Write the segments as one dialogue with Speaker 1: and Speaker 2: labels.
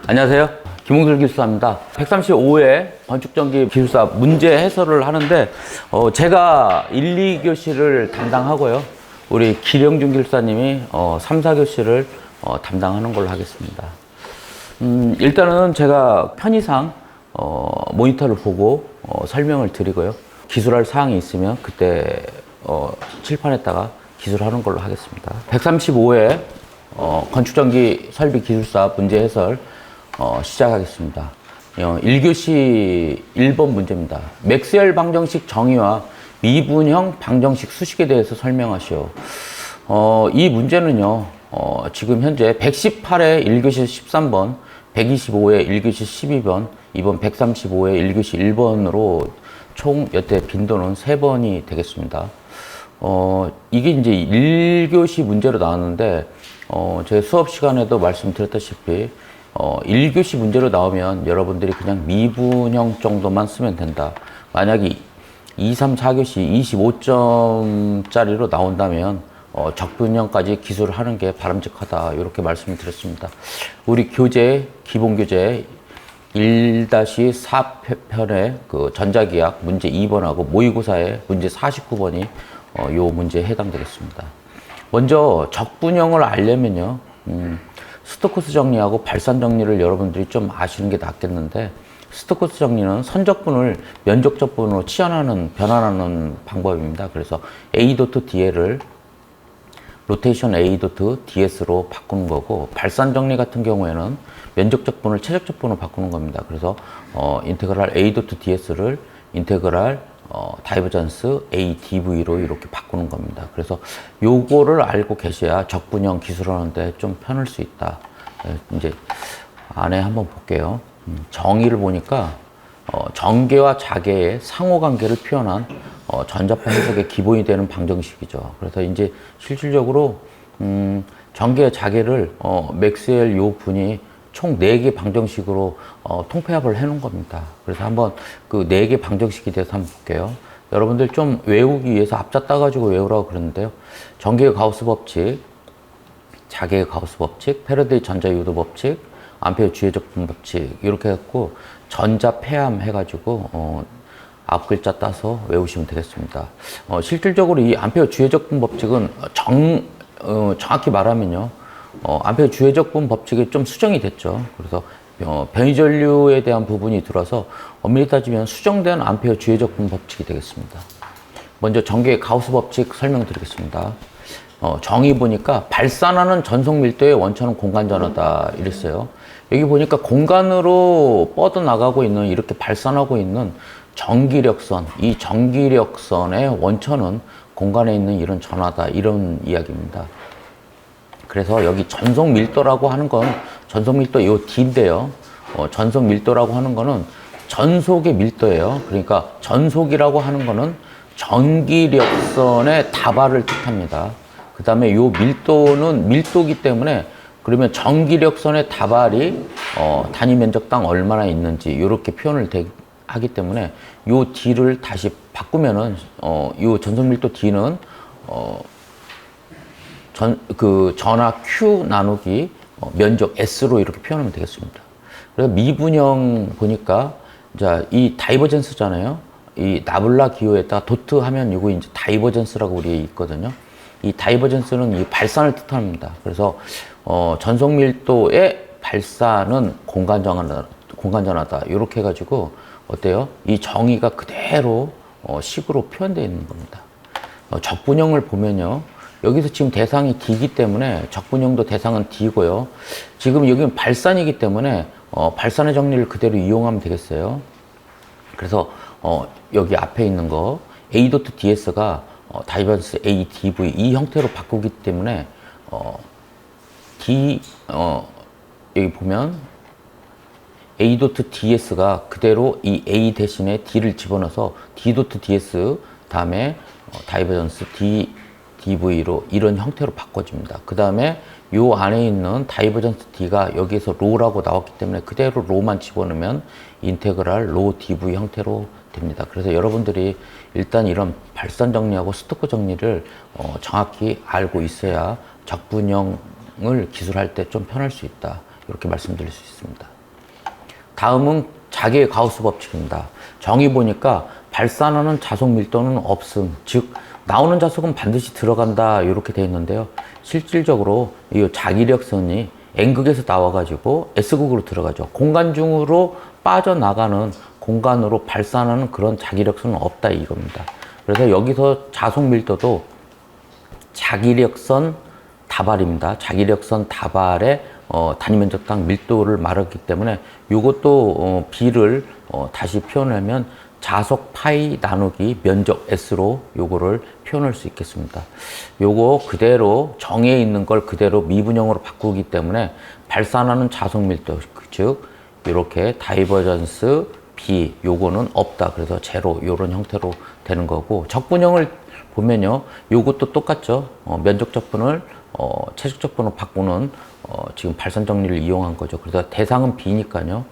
Speaker 1: 안녕하세요. 김홍술 기술사입니다. 135회 건축전기 기술사 문제 해설을 하는데 제가 1, 2교시를 담당하고요. 우리 기령준 기술사님이 3, 4교시를 담당하는 걸로 하겠습니다. 일단은 제가 편의상 모니터를 보고 설명을 드리고요. 기술할 사항이 있으면 그때 칠판에다가 기술하는 걸로 하겠습니다. 135회 건축전기 설비 기술사 문제 해설 시작하겠습니다. 1교시 1번 문제입니다. 맥스웰 방정식 정의와 미분형 방정식 수식에 대해서 설명하시오. 이 문제는요, 지금 현재 118회 1교시 13번, 125회 1교시 12번, 이번 135회 1교시 1번으로 총 몇 대 빈도는 3번이 되겠습니다. 이게 이제 1교시 문제로 나왔는데, 제 수업 시간에도 말씀드렸다시피, 1교시 문제로 나오면 여러분들이 그냥 미분형 정도만 쓰면 된다. 만약에 2, 3, 4교시 25점짜리로 나온다면 적분형까지 기술을 하는 게 바람직하다. 이렇게 말씀을 드렸습니다. 우리 교재, 기본 교재 1-4편의 그 전자기학 문제 2번하고 모의고사의 문제 49번이 요 문제에 해당되겠습니다. 먼저 적분형을 알려면요. 스토크스 정리하고 발산 정리를 여러분들이 좀 아시는 게 낫겠는데, 스토크스 정리는 선적분을 면적적분으로 변환하는 방법입니다. 그래서 A.DL을 로테이션 A.DS로 바꾸는 거고, 발산 정리 같은 경우에는 면적적분을 최적적분으로 바꾸는 겁니다. 그래서 인테그랄 A.DS를 인테그랄 다이버전스 ADV로 이렇게 바꾸는 겁니다. 그래서 요거를 알고 계셔야 적분형 기술하는데 좀 편할 수 있다. 이제 안에 한번 볼게요. 정의를 보니까 전개와 자개의 상호관계를 표현한 전자파 해석의 기본이 되는 방정식이죠. 그래서 이제 실질적으로 전개와 자개를 맥스웰 요 분이 총 4개 방정식으로 통폐합을 해 놓은 겁니다. 그래서 한번 그 4개 방정식에 대해서 한번 볼게요. 여러분들 좀 외우기 위해서 앞자 따가지고 외우라고 그러는데요. 전개의 가우스 법칙, 자개의 가우스 법칙, 패러데이 전자유도 법칙, 암페어 주해적분 법칙, 이렇게 해갖고 전자 폐암 해가지고 앞 글자 따서 외우시면 되겠습니다. 실질적으로 이 암페어 주해적분 법칙은 정확히 말하면요. 암페어 주해적분 법칙이 좀 수정이 됐죠. 그래서 변이전류에 대한 부분이 들어서 엄밀히 따지면 수정된 암페어 주해적분 법칙이 되겠습니다. 먼저 전개의 가우스 법칙 설명드리겠습니다. 정의 보니까 발산하는 전속 밀도의 원천은 공간 전하다 이랬어요. 여기 보니까 공간으로 뻗어나가고 있는, 이렇게 발산하고 있는 전기력선, 이 전기력선의 원천은 공간에 있는 이런 전하다, 이런 이야기입니다. 그래서 여기 전속 밀도라고 하는 건, 전속 밀도 요 D인데요. 전속 밀도라고 하는 거는 전속의 밀도예요. 그러니까 전속이라고 하는 거는 전기력선의 다발을 뜻합니다. 그 다음에 요 밀도는 밀도기 때문에, 그러면 전기력선의 다발이 단위 면적당 얼마나 있는지 이렇게 표현을 하기 때문에 요 D를 다시 바꾸면은 요 전속 밀도 D는 전하 Q 나누기 면적 S로 이렇게 표현하면 되겠습니다. 그래서 미분형 보니까, 자, 이 다이버전스잖아요. 이 나블라 기호에다가 도트 하면 이거 이제 다이버전스라고 우리 있거든요. 이 다이버전스는 이 발산을 뜻합니다. 그래서 전속 밀도의 발산은 공간 전하다. 이렇게 해가지고 어때요? 이 정의가 그대로 식으로 표현되어 있는 겁니다. 적분형을 보면요. 여기서 지금 대상이 D이기 때문에 적분형도 대상은 D고요. 지금 여기는 발산이기 때문에 발산의 정리를 그대로 이용하면 되겠어요. 그래서 여기 앞에 있는 거 A.DS가 다이버전스 ADV 이 형태로 바꾸기 때문에 여기 보면 A.DS가 그대로 이 A 대신에 D를 집어넣어서 D.DS 다음에 다이버전스 DV로 이런 형태로 바꿔줍니다. 그 다음에 요 안에 있는 다이버전스 D가 여기에서 로라고 나왔기 때문에 그대로 로만 집어넣으면 인테그랄 로 DV 형태로 됩니다. 그래서 여러분들이 일단 이런 발산 정리하고 스토크 정리를 정확히 알고 있어야 적분형을 기술할 때 좀 편할 수 있다. 이렇게 말씀드릴 수 있습니다. 다음은 자기의 가우스 법칙입니다. 정의 보니까 발산하는 자속 밀도는 없음, 즉 나오는 자속은 반드시 들어간다 이렇게 되어 있는데요. 실질적으로 이 자기력선이 N극에서 나와가지고 S극으로 들어가죠. 공간 중으로 빠져나가는 공간으로 발산하는 그런 자기력선은 없다 이겁니다. 그래서 여기서 자속 밀도도 자기력선 다발입니다. 자기력선 다발의 단위 면적당 밀도를 말하기 때문에 이것도 B를 다시 표현하면 자속 파이 나누기 면적 S로 요거를 표현할 수 있겠습니다. 요거 그대로 정에 있는 걸 그대로 미분형으로 바꾸기 때문에 발산하는 자속 밀도, 즉 이렇게 다이버전스 B 요거는 없다. 그래서 제로 요런 형태로 되는 거고, 적분형을 보면요 요것도 똑같죠. 면적 적분을 최적 적분으로 바꾸는 지금 발산 정리를 이용한 거죠. 그래서 대상은 B니까요.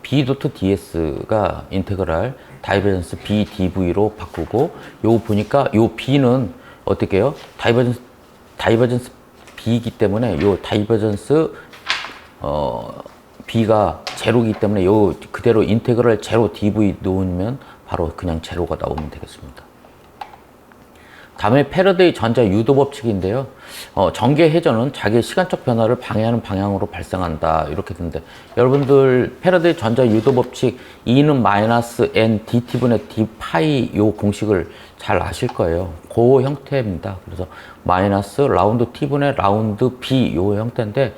Speaker 1: B 도트 DS가 인테그랄 다이버전스 B DV로 바꾸고, 요거 보니까 요 B는 어떻게 해요? 다이버전스 B이기 때문에 요 다이버전스 B가 제로이기 때문에 요 그대로 인테그랄 제로 DV 놓으면 바로 그냥 제로가 나오면 되겠습니다. 다음에 패러데이 전자 유도 법칙인데요. 전개 회전은 자기의 시간적 변화를 방해하는 방향으로 발생한다. 이렇게 되는데, 여러분들 패러데이 전자 유도 법칙 E는 마이너스 N DT분의 D 파이 요 공식을 잘 아실 거예요. 그 형태입니다. 그래서 마이너스 라운드 T분의 라운드 B 요 형태인데,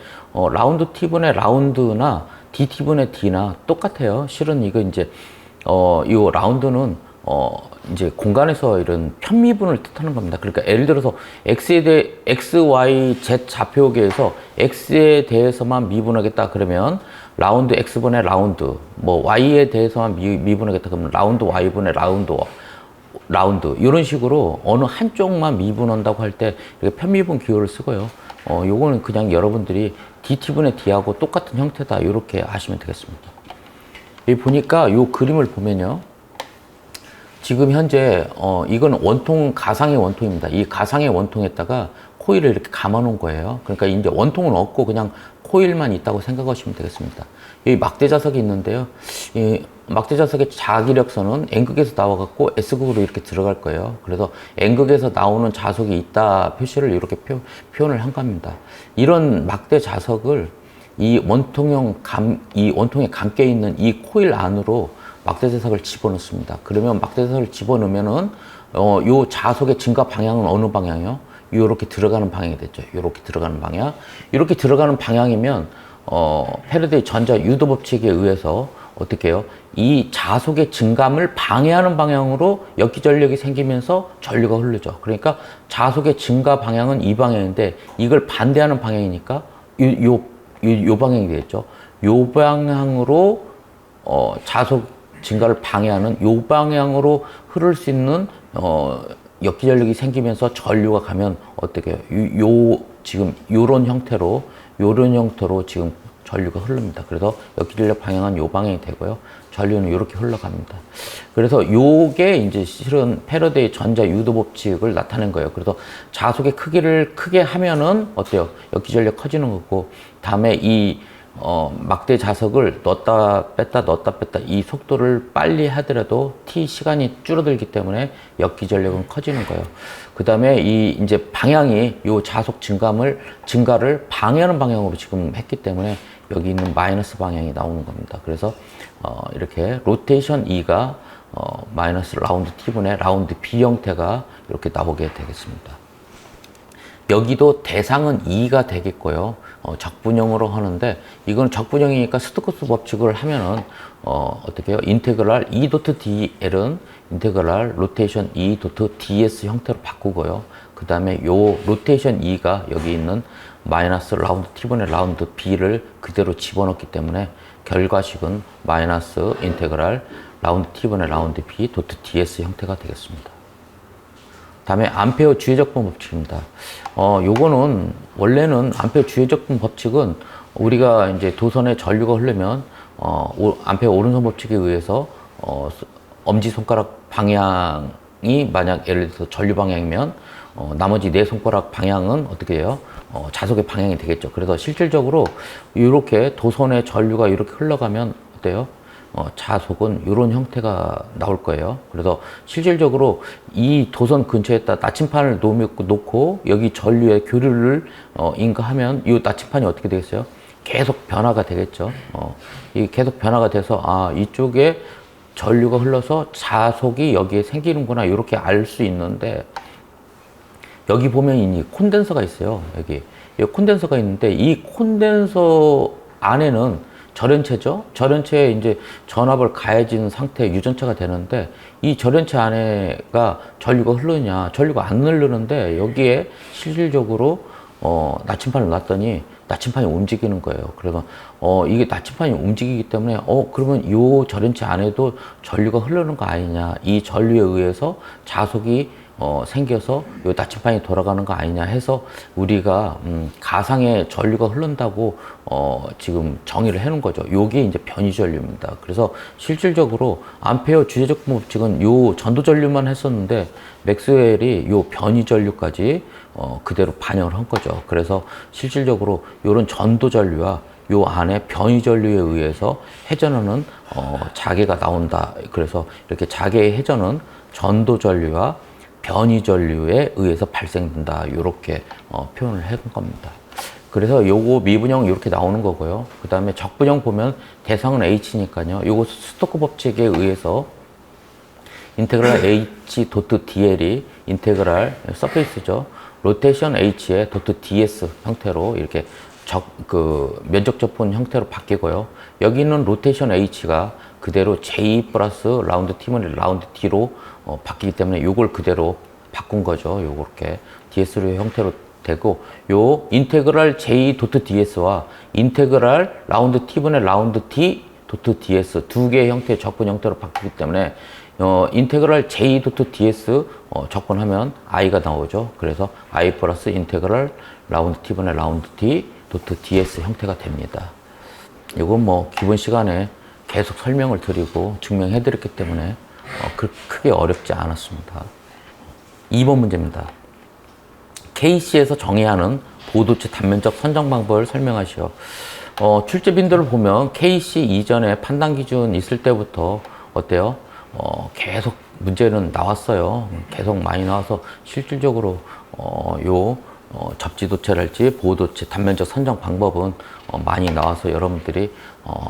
Speaker 1: 라운드 T분의 라운드나 DT분의 D나 똑같아요. 실은 이거 이제 요 라운드는 이제 공간에서 이런 편미분을 뜻하는 겁니다. 그러니까 예를 들어서 X에 대해 X, Y, Z 좌표계에서 X에 대해서만 미분하겠다 그러면 라운드 X분의 라운드, 뭐 Y에 대해서만 미분하겠다 그러면 라운드 Y분의 라운드 이런 식으로 어느 한쪽만 미분한다고 할 때 이렇게 편미분 기호를 쓰고요. 요거는 그냥 여러분들이 DT분의 D하고 똑같은 형태다 이렇게 아시면 되겠습니다. 여기 보니까 요 그림을 보면요. 지금 현재 이건 원통, 가상의 원통입니다. 이 가상의 원통에다가 코일을 이렇게 감아 놓은 거예요. 그러니까 이제 원통은 없고 그냥 코일만 있다고 생각하시면 되겠습니다. 여기 막대 자석이 있는데요. 이 막대 자석의 자기력선은 N극에서 나와갖고 S극으로 이렇게 들어갈 거예요. 그래서 N극에서 나오는 자석이 있다 표시를 이렇게 표현을 한 겁니다. 이런 막대 자석을 이 원통에 감겨 있는 이 코일 안으로 막대 자석을 집어넣습니다. 그러면 막대 자석을 집어넣으면은 요 자석의 증가 방향은 어느 방향이요? 요렇게 들어가는 방향이 됐죠. 요렇게 들어가는 방향. 이렇게 들어가는 방향이면 패러데이 전자 유도 법칙에 의해서 어떻게 해요? 이 자석의 증감을 방해하는 방향으로 역기 전력이 생기면서 전류가 흐르죠. 그러니까 자석의 증가 방향은 이 방향인데 이걸 반대하는 방향이니까 요 방향이 되겠죠. 요 방향으로 자석 증가를 방해하는 요 방향으로 흐를 수 있는 역기 전력이 생기면서 전류가 가면 어떻게 해요? 지금 요런 형태로 지금 전류가 흐릅니다. 그래서 역기 전력 방향은 요 방향이 되고요. 전류는 이렇게 흘러갑니다. 그래서 요게 이제 실은 패러데이 전자 유도 법칙을 나타낸 거예요. 그래서 자석의 크기를 크게 하면은 어때요? 역기 전력 커지는 거고, 다음에 이 막대 자석을 넣었다 뺐다 이 속도를 빨리 하더라도 t 시간이 줄어들기 때문에 역기 전력은 커지는 거예요. 그 다음에 이 이제 방향이 요 자석 증가를 방해하는 방향으로 지금 했기 때문에 여기 있는 마이너스 방향이 나오는 겁니다. 그래서 이렇게 로테이션 E가 마이너스 라운드 T분의 라운드 B 형태가 이렇게 나오게 되겠습니다. 여기도 대상은 E가 되겠고요. 적분형으로 하는데, 이건 적분형이니까 스토크스 법칙을 하면은 어떻게 해요? 인테그랄 E 도트 DL은 인테그랄 로테이션 E 도트 DS 형태로 바꾸고요. 그 다음에 요 로테이션 E가 여기 있는 마이너스 라운드 T분의 라운드 B를 그대로 집어넣기 때문에 결과식은 마이너스 인테그랄 라운드 T분의 라운드 B 도트 DS 형태가 되겠습니다. 다음에 암페어 주의적분 법칙입니다. 요거는 원래는 암페어 주의적분 법칙은 우리가 이제 도선에 전류가 흐르면 암페어 오른손 법칙에 의해서 엄지 손가락 방향이 만약 예를 들어서 전류 방향이면 나머지 네 손가락 방향은 어떻게 해요? 자석의 방향이 되겠죠. 그래서 실질적으로 이렇게 도선에 전류가 이렇게 흘러가면 어때요? 자속은 이런 형태가 나올 거예요. 그래서 실질적으로 이 도선 근처에다 나침판을 놓고 여기 전류의 교류를 인가하면 이 나침판이 어떻게 되겠어요? 계속 변화가 되겠죠. 이 계속 변화가 돼서 이쪽에 전류가 흘러서 자속이 여기에 생기는구나 이렇게 알 수 있는데, 여기 보면 이 콘덴서가 있어요. 여기 콘덴서가 있는데 이 콘덴서 안에는 절연체죠. 절연체에 이제 전압을 가해진 상태 유전체가 되는데, 이 절연체 안에가 전류가 흐르냐? 전류가 안 흐르는데 여기에 실질적으로 나침판을 놨더니 나침판이 움직이는 거예요. 그래서 이게 나침판이 움직이기 때문에 그러면 이 절연체 안에도 전류가 흐르는 거 아니냐? 이 전류에 의해서 자속이 생겨서 요 나침판이 돌아가는 거 아니냐 해서 우리가 가상의 전류가 흐른다고 지금 정의를 해놓은 거죠. 요게 이제 변이 전류입니다. 그래서 실질적으로 암페어 주제적 법칙은 요 전도 전류만 했었는데 맥스웰이 요 변이 전류까지 그대로 반영을 한 거죠. 그래서 실질적으로 요런 전도 전류와 요 안에 변이 전류에 의해서 회전하는 자개가 나온다. 그래서 이렇게 자개의 회전은 전도 전류와 변이 전류에 의해서 발생된다. 이렇게 표현을 해본 겁니다. 그래서 요거 미분형 이렇게 나오는 거고요. 그 다음에 적분형 보면 대상은 H니까요. 요거 스토크 법칙에 의해서 인테그랄 H 도트 DL이 인테그랄 서페이스죠. 로테이션 H의 도트 DS 형태로 이렇게 면적 접분 형태로 바뀌고요. 여기는 로테이션 H가 그대로 J 플러스 라운드 T분의 라운드 T로 바뀌기 때문에 요걸 그대로 바꾼 거죠. 요렇게 DS로 형태로 되고, 요 인테그랄 J 도트 DS와 인테그랄 라운드 T분의 라운드 T 도트 DS 두 개의 형태의 적분 형태로 바뀌기 때문에 인테그랄 J 도트 DS 적분하면 I가 나오죠. 그래서 I 플러스 인테그랄 라운드 T분의 라운드 T 도트 DS 형태가 됩니다. 이건 뭐 기본 시간에 계속 설명을 드리고 증명해 드렸기 때문에 크게 어렵지 않았습니다. 2번 문제입니다. KC에서 정해야 하는 보도체 단면적 선정 방법을 설명하시오. 출제 빈도를 보면 KC 이전에 판단 기준 있을 때부터 어때요? 계속 문제는 나왔어요. 계속 많이 나와서 실질적으로 접지도체랄지 보호도체 단면적 선정 방법은 많이 나와서 여러분들이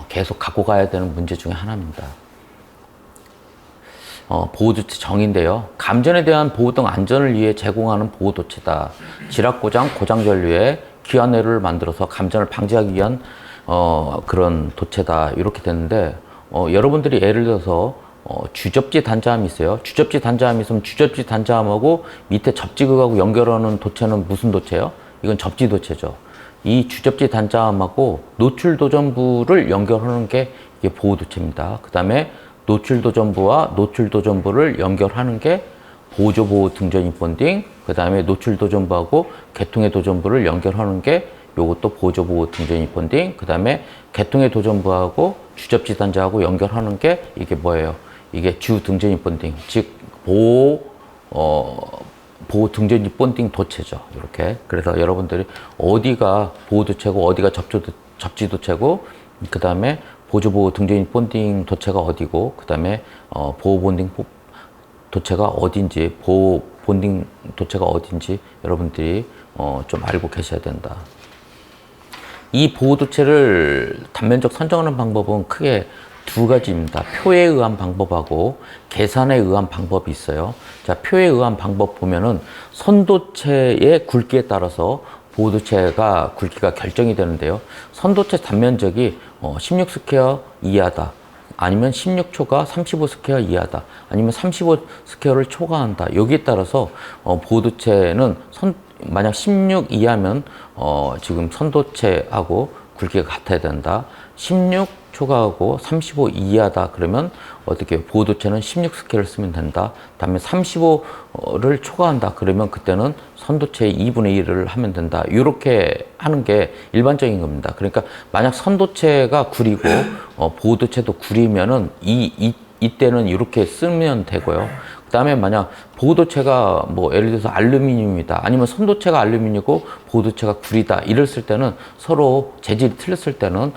Speaker 1: 계속 갖고 가야 되는 문제 중에 하나입니다. 보호도체 정의인데요. 감전에 대한 보호 등 안전을 위해 제공하는 보호도체다. 지락고장, 고장전류에 귀환회로를 만들어서 감전을 방지하기 위한 그런 도체다. 이렇게 됐는데 여러분들이 예를 들어서 주접지 단자함이 있어요. 주접지 단자함이 있으면 주접지 단자함하고 밑에 접지극하고 연결하는 도체는 무슨 도체예요? 이건 접지 도체죠. 이 주접지 단자함하고 노출 도전부를 연결하는 게 이게 보호 도체입니다. 그 다음에 노출 도전부와 노출 도전부를 연결하는 게 보조 보호 등전입 본딩. 그 다음에 노출 도전부하고 개통의 도전부를 연결하는 게 요것도 보조 보호 등전입 본딩. 그 다음에 개통의 도전부하고 주접지 단자하고 연결하는 게 이게 뭐예요? 이게 주 등전입 본딩, 즉 보호 등전입 본딩 도체죠. 이렇게. 그래서 여러분들이 어디가 보호 도체고 어디가 접지 도체고, 그 다음에 보조 보호 등전입 본딩 도체가 어디고, 그 다음에 보호 본딩 도체가 어딘지, 보호 본딩 도체가 어딘지 여러분들이 좀 알고 계셔야 된다. 이 보호 도체를 단면적 선정하는 방법은 크게 두 가지입니다. 표에 의한 방법하고 계산에 의한 방법이 있어요. 자, 표에 의한 방법 보면은 선도체의 굵기에 따라서 보호도체가 굵기가 결정이 되는데요. 선도체 단면적이 16스퀘어 이하다. 아니면 16초가 35스퀘어 이하다. 아니면 35스퀘어를 초과한다. 여기에 따라서 보호도체는 만약 16 이하면 지금 선도체하고 굵기가 같아야 된다. 16 초과하고 35 이하다 그러면 어떻게 보호도체는 16스케일을 쓰면 된다. 다음에 35를 초과한다 그러면 그때는 선도체의 2분의 1을 하면 된다. 이렇게 하는 게 일반적인 겁니다. 그러니까 만약 선도체가 구리고 보호도체도 구리면은 이때는 이렇게 쓰면 되고요. 그 다음에 만약 보호도체가 뭐 예를 들어서 알루미늄이다, 아니면 선도체가 알루미늄이고 보호도체가 구리다 이랬을 때는 서로 재질이 틀렸을 때는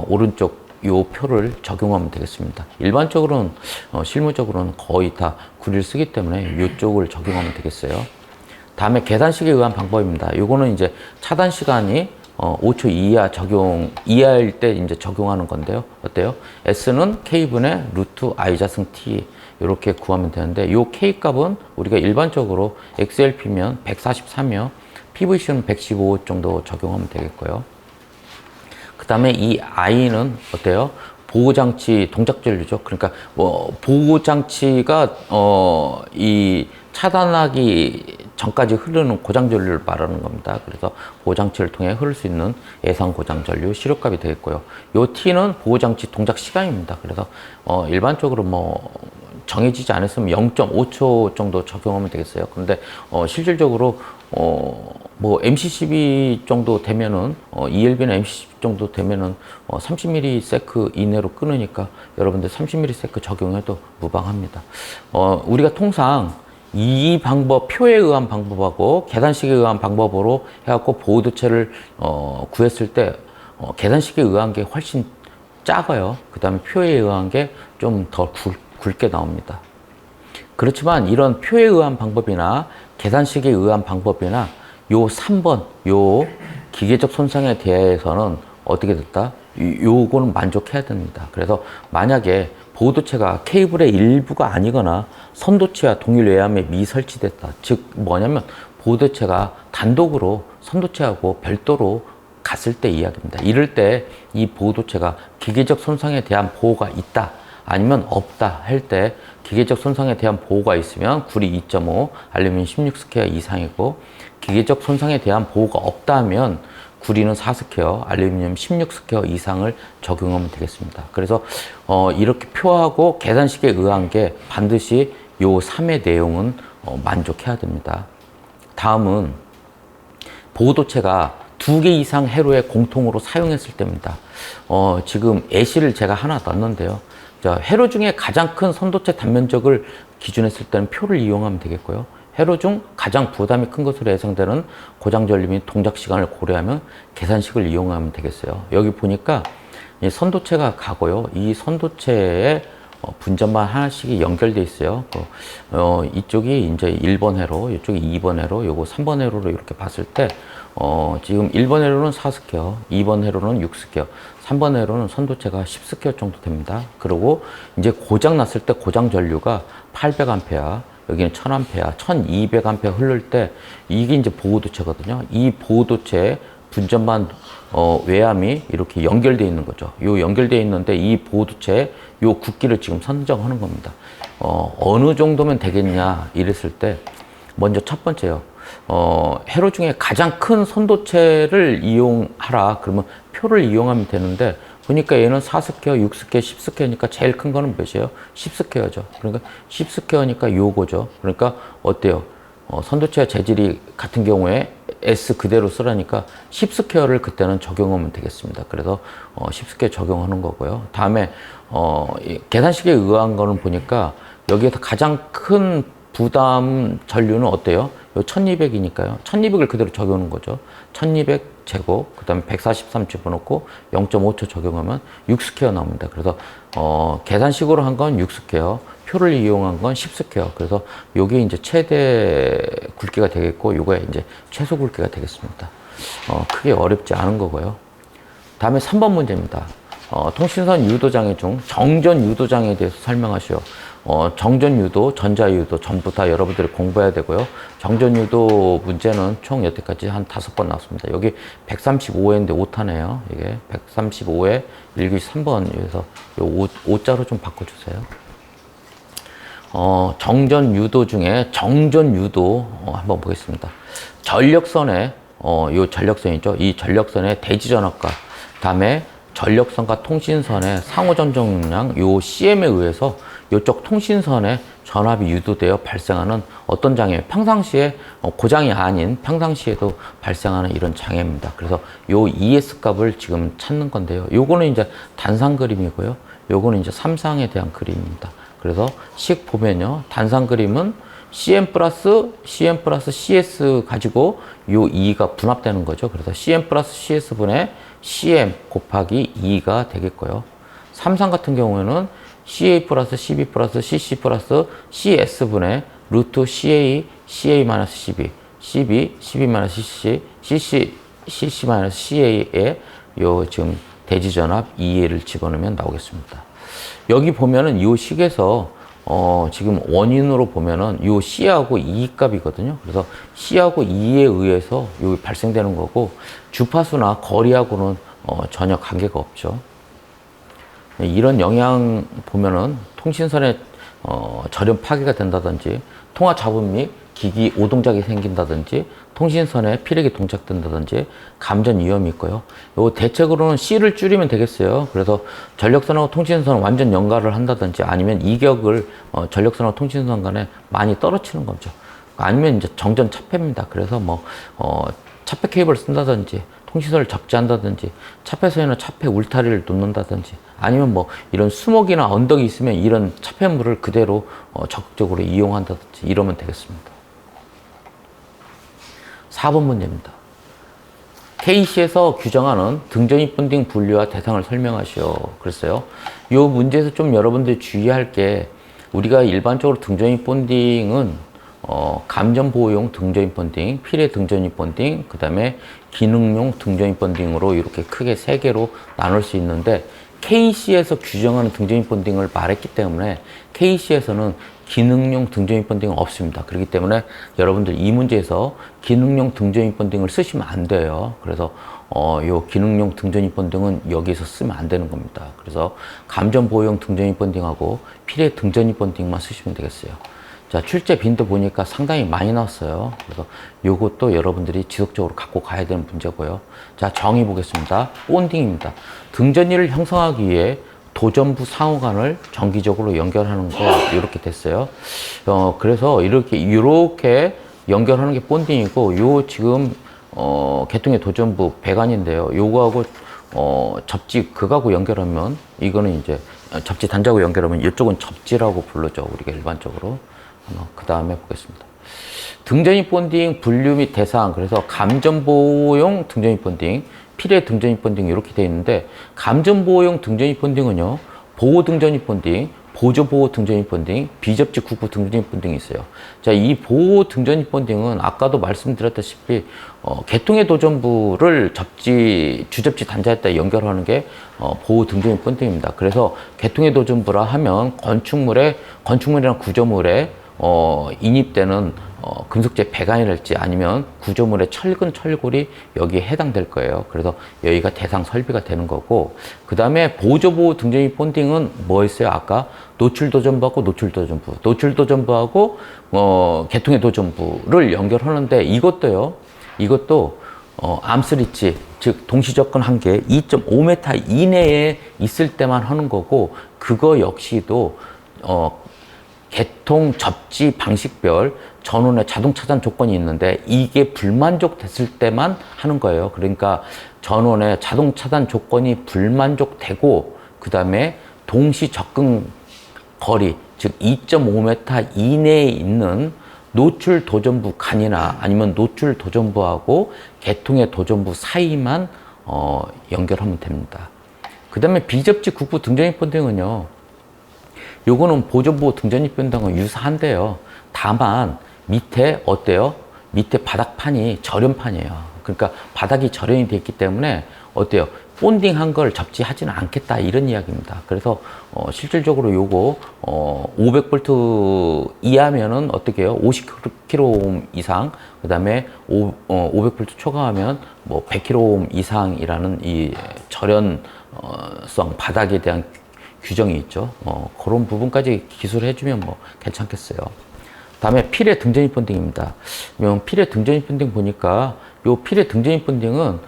Speaker 1: 오른쪽 요 표를 적용하면 되겠습니다. 일반적으로는 실무적으로는 거의 다 구리를 쓰기 때문에 이쪽을 적용하면 되겠어요. 다음에 계산식에 의한 방법입니다. 요거는 이제 차단 시간이 5초 이하일 때 이제 적용하는 건데요. 어때요? S는 K분의 루트 I 자승 T 이렇게 구하면 되는데 요 K 값은 우리가 일반적으로 XLP면 143이요. PVC는 115 정도 적용하면 되겠고요. 그 다음에 이 I는 어때요? 보호장치 동작전류죠. 그러니까 보호장치가 이 차단하기 전까지 흐르는 고장전류를 말하는 겁니다. 그래서 보호장치를 통해 흐를 수 있는 예상 고장전류 시료값이 되겠고요. 요 T는 보호장치 동작 시간입니다. 그래서 일반적으로 정해지지 않았으면 0.5초 정도 적용하면 되겠어요. 근데 실질적으로 MC12 정도 되면은 ELB나 MC10 정도 되면은 30ms 이내로 끊으니까 여러분들 30ms 적용해도 무방합니다. 우리가 통상 이 방법, 표에 의한 방법하고 계산식에 의한 방법으로 해갖고 보호도체를 구했을 때 계산식에 의한 게 훨씬 작아요. 그 다음에 표에 의한 게 좀 더 굵게 나옵니다. 그렇지만 이런 표에 의한 방법이나 계산식에 의한 방법이나 요 3번, 요 기계적 손상에 대해서는 어떻게 됐다? 요거는 만족해야 됩니다. 그래서 만약에 보호도체가 케이블의 일부가 아니거나 선도체와 동일 외암에 미설치됐다. 즉 뭐냐면 보호도체가 단독으로 선도체하고 별도로 갔을 때 이야기입니다. 이럴 때 이 보호도체가 기계적 손상에 대한 보호가 있다. 아니면 없다 할 때 기계적 손상에 대한 보호가 있으면 구리 2.5, 알루미늄 16스퀘어 이상이고 기계적 손상에 대한 보호가 없다 하면 구리는 4스퀘어, 알루미늄 16스퀘어 이상을 적용하면 되겠습니다. 그래서 이렇게 표하고 계산식에 의한 게 반드시 요 3의 내용은 만족해야 됩니다. 다음은 보호도체가 2개 이상 회로에 공통으로 사용했을 때입니다. 지금 예시를 제가 하나 넣었는데요. 자, 회로 중에 가장 큰 선도체 단면적을 기준했을 때는 표를 이용하면 되겠고요. 회로 중 가장 부담이 큰 것으로 예상되는 고장전류 및 동작 시간을 고려하면 계산식을 이용하면 되겠어요. 여기 보니까 이 선도체가 가고요. 이 선도체에 분전만 하나씩이 연결돼 있어요. 이쪽이 이제 1번 회로, 이쪽이 2번 회로, 요거 3번 회로로 이렇게 봤을 때 지금 1번 회로는 4스퀘어, 2번 회로는 6스퀘어, 3번 회로는 선도체가 10스퀘어 정도 됩니다. 그리고 이제 고장 났을 때 고장 전류가 800A, 여기는 1000A, 1200A 흐를 때 이게 이제 보호도체거든요. 이 보호도체에 분전반 외암이 이렇게 연결되어 있는 거죠. 요 연결되어 있는데 이 보호도체에 요 굵기를 지금 선정하는 겁니다. 어느 정도면 되겠냐 이랬을 때 먼저 첫 번째요. 회로 중에 가장 큰 선도체를 이용하라. 그러면 표를 이용하면 되는데 보니까 얘는 4스퀘어, 6스퀘어, 10스퀘어니까 제일 큰 거는 몇이에요? 10스퀘어죠. 그러니까 10스퀘어니까 요거죠. 그러니까 어때요? 선도체와 재질이 같은 경우에 S 그대로 쓰라니까 10스퀘어를 그때는 적용하면 되겠습니다. 그래서 10스퀘어 적용하는 거고요. 다음에 계산식에 의한 거는 보니까 여기에서 가장 큰 부담 전류는 어때요? 요 1200이니까요. 1200을 그대로 적용하는 거죠. 1200 제곱, 그 다음에 143 집어넣고 0.5초 적용하면 6스퀘어 나옵니다. 그래서 계산식으로 한 건 6스퀘어, 표를 이용한 건 10스퀘어. 그래서 요게 이제 최대 굵기가 되겠고, 요게 이제 최소 굵기가 되겠습니다. 크게 어렵지 않은 거고요. 다음에 3번 문제입니다. 통신선 유도장애 중 정전 유도장애에 대해서 설명하시오. 정전 유도, 전자 유도 전부 다 여러분들이 공부해야 되고요. 정전 유도 문제는 총 여태까지 한 5번 나왔습니다. 여기 135회인데 5타네요. 이게 135회 1기 3번. 그래서 요 5자로 좀 바꿔주세요. 정전 유도 중에 정전 유도 한번 보겠습니다. 전력선에 요 전력선이죠. 이 전력선의 대지전압과 다음에 전력선과 통신선의 상호 전정량 요 CM에 의해서 이쪽 통신선에 전압이 유도되어 발생하는 어떤 장애, 평상시에 고장이 아닌 평상시에도 발생하는 이런 장애입니다. 그래서 요 ES 값을 지금 찾는 건데요. 요거는 이제 단상 그림이고요. 요거는 이제 삼상에 대한 그림입니다. 그래서 식 보면요. 단상 그림은 CM 플러스 CS 가지고 요 2가 분합되는 거죠. 그래서 CM 플러스 CS 분의 CM 곱하기 2가 되겠고요. 삼상 같은 경우에는 CA 플러스 CB 플러스 CC 플러스 CS분의 루트 CA, CA 마이너스 CB, CB, CB 마이너스 CC, CC, CC 마이너스 CA에 요 지금 대지전압 2A를 집어넣으면 나오겠습니다. 여기 보면은 이 식에서 지금 원인으로 보면은 요 C하고 E 값이거든요. 그래서 C하고 E에 의해서 여기 발생되는 거고 주파수나 거리하고는 전혀 관계가 없죠. 이런 영향 보면은 통신선에 저렴 파괴가 된다든지 통화 잡음 및 기기 오동작이 생긴다든지 통신선에 피력이 동작된다든지 감전 위험이 있고요. 요 대책으로는 C를 줄이면 되겠어요. 그래서 전력선하고 통신선을 완전 연결을 한다든지 아니면 이격을 전력선하고 통신선 간에 많이 떨어뜨리는 거죠. 아니면 이제 정전 차폐입니다. 그래서 뭐 차폐 케이블을 쓴다든지 통신선을 적재한다든지 차폐선에는 차폐 울타리를 놓는다든지 아니면 뭐 이런 수목이나 언덕이 있으면 이런 차폐물을 그대로 적극적으로 이용한다든지 이러면 되겠습니다. 4번 문제입니다. KC에서 규정하는 등전입 본딩 분류와 대상을 설명하시오. 그랬어요. 이 문제에서 좀 여러분들이 주의할 게 우리가 일반적으로 등전입 본딩은 감전보호용 등전입 본딩, 필해 등전입 본딩, 그 다음에 기능용 등전입 본딩으로 이렇게 크게 세 개로 나눌 수 있는데 KC에서 규정하는 등전입 본딩을 말했기 때문에 KC에서는 기능용 등전입 본딩은 없습니다. 그렇기 때문에 여러분들 이 문제에서 기능용 등전입 본딩을 쓰시면 안 돼요. 그래서 요 기능용 등전입 본딩은 여기서 쓰면 안 되는 겁니다. 그래서 감전보호용 등전입 본딩하고 필해 등전입 본딩만 쓰시면 되겠어요. 자, 출제 빈도 보니까 상당히 많이 나왔어요. 그래서 요것도 여러분들이 지속적으로 갖고 가야 되는 문제고요. 자, 정의 보겠습니다. 본딩입니다. 등전이를 형성하기 위해 도전부 상호간을 정기적으로 연결하는 거 이렇게 됐어요. 그래서 이렇게 연결하는 게 본딩이고 요 지금 개통의 도전부 배관인데요. 요거하고 접지 극하고 연결하면 이거는 이제 접지 단자하고 연결하면 이쪽은 접지라고 부르죠. 우리가 일반적으로. 그 다음에 보겠습니다. 등전입 본딩 분류 및 대상, 그래서 감전보호용 등전입 본딩, 필해 등전입 본딩 이렇게 되어 있는데 감전보호용 등전입 본딩은요, 보호 등전입 본딩, 보조보호 등전입 본딩, 비접지 국부 등전입 본딩이 있어요. 자, 이 보호 등전입 본딩은 아까도 말씀드렸다시피 개통의 도전부를 주접지 단자에다 연결하는 게 보호 등전입 본딩입니다. 그래서 개통의 도전부라 하면 건축물이나 구조물에 인입되는 금속재 배관이랄지 아니면 구조물의 철근, 철골이 여기에 해당될 거예요. 그래서 여기가 대상 설비가 되는 거고, 그 다음에 보조보호 등전입 본딩은 뭐였어요? 아까 노출도전부하고 노출도전부하고 개통의 도전부를 연결하는데 이것도 암스리치, 즉 동시접근 한계 2.5m 이내에 있을 때만 하는 거고, 그거 역시도 개통 접지 방식별 전원의 자동 차단 조건이 있는데 이게 불만족됐을 때만 하는 거예요. 그러니까 전원의 자동 차단 조건이 불만족되고 그 다음에 동시 접근 거리, 즉 2.5m 이내에 있는 노출 도전부 간이나 아니면 노출 도전부하고 개통의 도전부 사이만 연결하면 됩니다. 그 다음에 비접지 국부 등전입 본딩은요, 요거는 보조보호 등전입 본딩은 유사한데요. 다만 밑에 어때요? 밑에 바닥판이 절연판이에요. 그러니까 바닥이 절연이 되어 있기 때문에 어때요? 본딩한 걸 접지하지는 않겠다 이런 이야기입니다. 그래서 실질적으로 요거 500V 이하면은 어떻게 해요? 50kΩ 이상, 그 다음에 500V 초과하면 뭐 100kΩ 이상이라는 이 절연성 바닥에 대한 규정이 있죠. 그런 부분까지 기술해주면 뭐 괜찮겠어요. 다음에 필해 등전입 본딩입니다. 필해 등전입 본딩 보니까 요 필해 등전입 본딩은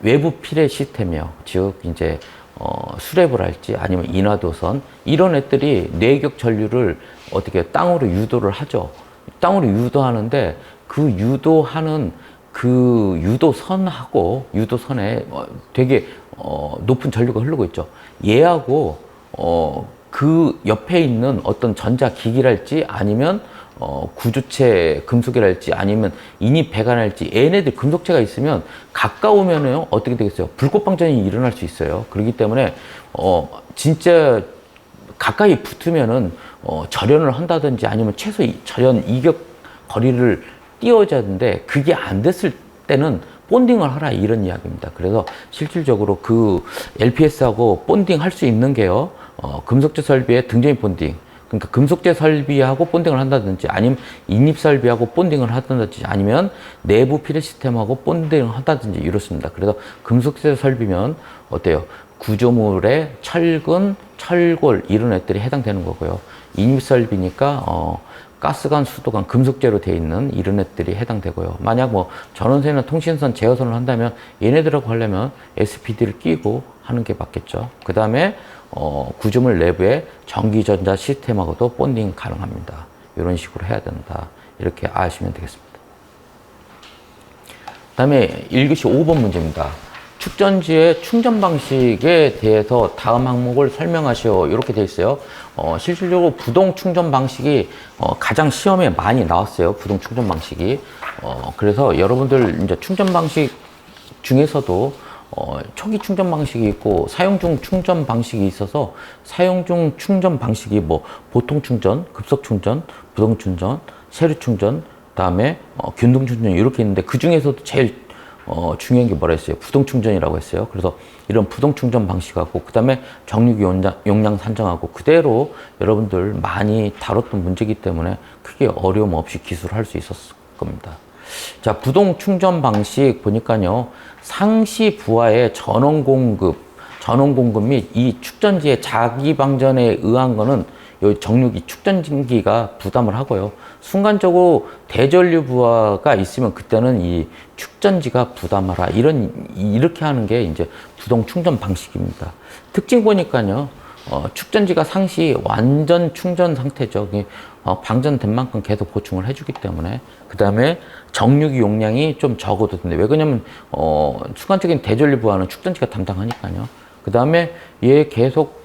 Speaker 1: 외부 필해 시스템이요. 즉 이제 수랩을 할지 아니면 인하도선 이런 애들이 내격 전류를 어떻게 땅으로 유도를 하죠. 땅으로 유도하는데 그 유도하는 그 유도선에 되게 높은 전류가 흐르고 있죠. 얘하고 그 옆에 있는 어떤 전자기기랄지 아니면 구조체 금속이랄지 아니면 인입 배관할지 얘네들 금속체가 있으면 가까우면은 어떻게 되겠어요? 불꽃방전이 일어날 수 있어요. 그렇기 때문에 진짜 가까이 붙으면은 절연을 한다든지 아니면 최소 절연 이격 거리를 띄워줘야 되는데 그게 안 됐을 때는 본딩을 하라 이런 이야기입니다. 그래서 실질적으로 그 LPS하고 본딩 할 수 있는 게요. 금속재 설비의 등재인 본딩. 그러니까 금속재 설비하고 본딩을 한다든지 아니면 인입 설비하고 본딩을 하든지 아니면 내부 피레 시스템하고 본딩을 한다든지 이렇습니다. 그래서 금속재 설비면 어때요? 구조물에 철근, 철골 이런 애들이 해당되는 거고요. 인입 설비니까 가스관, 수도관, 금속재로 되어 있는 이런 애들이 해당되고요. 만약 뭐 전원선이나 통신선, 제어선을 한다면 얘네들하고 하려면 SPD를 끼고 하는 게 맞겠죠. 그 다음에 구조물 내부에 전기전자 시스템하고도 본딩 가능합니다. 이런 식으로 해야 된다. 이렇게 아시면 되겠습니다. 그 다음에 1교시 5번 문제입니다. 축전지의 충전 방식에 대해서 다음 항목을 설명하시오. 이렇게 되어 있어요. 실질적으로 부동 충전 방식이 가장 시험에 많이 나왔어요. 부동 충전 방식이. 그래서 여러분들 이제 충전 방식 중에서도 초기 충전 방식이 있고 사용 중 충전 방식이 있어서 사용 중 충전 방식이 뭐 보통 충전, 급속 충전, 부동 충전, 세류 충전, 그다음에 균등 충전 이렇게 있는데 그 중에서도 제일 중요한 게 뭐라 했어요? 부동 충전이라고 했어요. 그래서 이런 부동 충전 방식하고 그 다음에 정유기 용량 산정하고 그대로 여러분들 많이 다뤘던 문제이기 때문에 크게 어려움 없이 기술할 수 있었을 겁니다. 자, 부동 충전 방식 보니까요. 상시 부하의 전원 공급 및 이 축전지의 자기 방전에 의한 거는 요 정유기 축전기가 부담을 하고요. 순간적으로 대전류 부하가 있으면 그때는 이 축전지가 부담하라. 이렇게 하는 게 이제 부동 충전 방식입니다. 특징 보니까요. 축전지가 상시 완전 충전 상태죠. 방전된 만큼 계속 보충을 해주기 때문에. 그 다음에 정유기 용량이 좀 적어도 된대. 왜 그러냐면, 순간적인 대전류 부하는 축전지가 담당하니까요. 그 다음에 얘 계속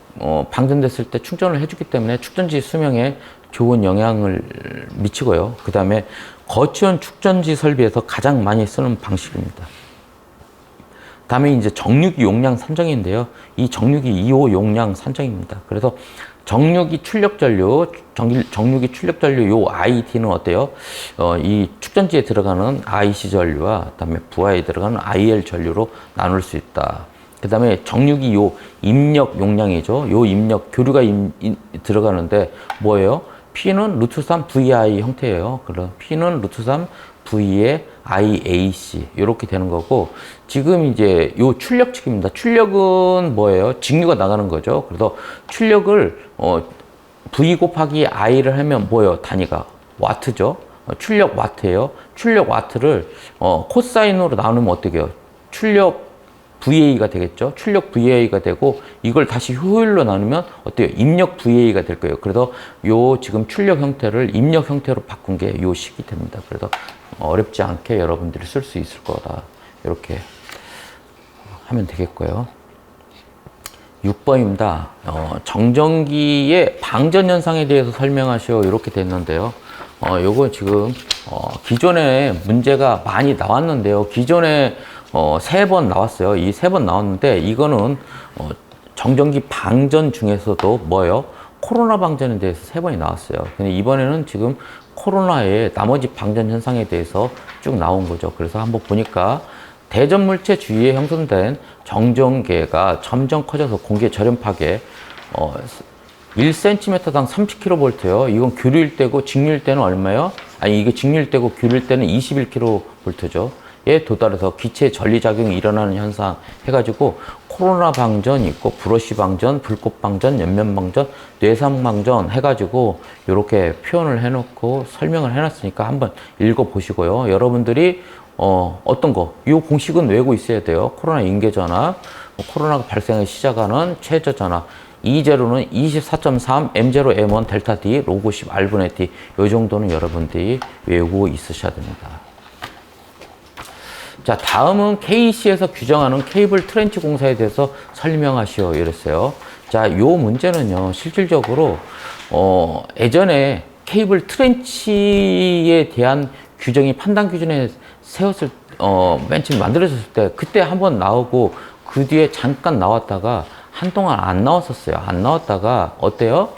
Speaker 1: 방전됐을 때 충전을 해주기 때문에 축전지 수명에 좋은 영향을 미치고요. 그 다음에 거치형 축전지 설비에서 가장 많이 쓰는 방식입니다. 다음에 이제 정유기 용량 산정인데요. 이 정유기 2호 용량 산정입니다. 그래서 정유기 출력 전류, 정유기 출력 전류 요 IT는 어때요? 이 축전지에 들어가는 IC 전류와 그다음에 부하에 들어가는 IL 전류로 나눌 수 있다. 그 다음에 정유기 요 입력 용량이죠. 요 입력 교류가 들어가는데 뭐예요? P는 루트 3 VI 형태예요. 그래서 P는 루트 3 V의 IAC 이렇게 되는 거고 지금 이제 요 출력 측입니다. 출력은 뭐예요? 직류가 나가는 거죠. 그래서 출력을 V 곱하기 I를 하면 뭐예요? 단위가 와트죠. 출력 와트예요. 출력 와트를 코사인으로 나누면 어떻게 해요? 출력 VA가 되겠죠. 출력 VA가 되고 이걸 다시 효율로 나누면 어때요? 입력 VA가 될 거예요. 그래서 요 지금 출력 형태를 입력 형태로 바꾼 게 요 식이 됩니다. 그래서 어렵지 않게 여러분들이 쓸 수 있을 거다. 이렇게 하면 되겠고요. 6번입니다. 정전기의 방전 현상에 대해서 설명하시오. 이렇게 됐는데요. 요거 지금 기존에 문제가 많이 나왔는데요. 기존에 3번 나왔어요. 이 3번 나왔는데 이거는 정전기 방전 중에서도 뭐예요? 코로나 방전에 대해서 3번이 나왔어요. 근데 이번에는 지금 코로나의 나머지 방전 현상에 대해서 쭉 나온 거죠. 그래서 한번 보니까 대전물체 주위에 형성된 정전계가 점점 커져서 공기의 절연 파괴 1cm당 30kV요. 이건 교류일 때고 직류일 때는 얼마예요? 아니 이게 직류일 때고 교류일 때는 21kV죠. 에 도달해서 기체 전리작용이 일어나는 현상 해가지고 코로나 방전 있고 브러쉬 방전, 불꽃 방전, 연면 방전, 뇌상 방전 해가지고 이렇게 표현을 해놓고 설명을 해놨으니까 한번 읽어보시고요. 여러분들이 어떤 거, 이 공식은 외우고 있어야 돼요. 코로나 인계전압, 코로나가 발생을 시작하는 최저전압, E0는 24.3, M0, M1, 델타 D, 로그 10, R분의 D 이 정도는 여러분들이 외우고 있으셔야 됩니다. 자, 다음은 KC에서 규정하는 케이블 트렌치 공사에 대해서 설명하시오. 이랬어요. 자, 요 문제는요, 실질적으로, 예전에 케이블 트렌치에 대한 규정이 판단 기준에 세웠을 맨 처음 만들어졌을 때 그때 한번 나오고 그 뒤에 잠깐 나왔다가 한동안 안 나왔었어요. 안 나왔다가 어때요?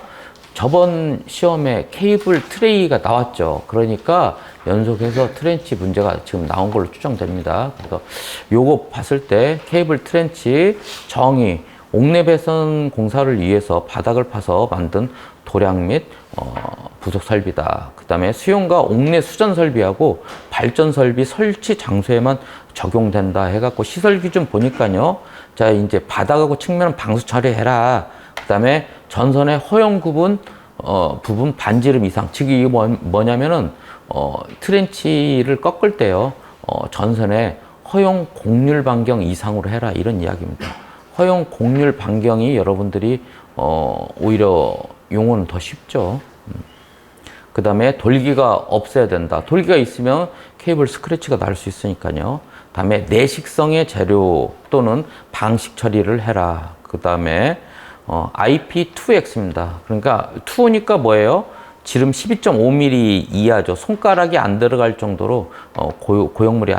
Speaker 1: 저번 시험에 케이블 트레이가 나왔죠. 그러니까 연속해서 트렌치 문제가 지금 나온 걸로 추정됩니다. 그래서 요거 봤을 때 케이블 트렌치 정의 옥내 배선 공사를 위해서 바닥을 파서 만든 도량 및 부속 설비다. 그 다음에 수용과 옥내 수전 설비하고 발전 설비 설치 장소에만 적용된다 해갖고 시설 기준 보니까요. 자, 이제 바닥하고 측면은 방수 처리해라. 그 다음에 전선의 허용 구분 부분 반지름 이상. 즉 이게 뭐냐면은 트렌치를 꺾을 때요. 전선의 허용 곡률 반경 이상으로 해라. 이런 이야기입니다. 허용 곡률 반경이 여러분들이 오히려 용어는 더 쉽죠. 그 다음에 돌기가 없어야 된다. 돌기가 있으면 케이블 스크래치가 날 수 있으니까요. 다음에 내식성의 재료 또는 방식 처리를 해라. 그 다음에 IP2X입니다. 그러니까 2니까 뭐예요? 지름 12.5mm 이하죠. 손가락이 안 들어갈 정도로 고용물이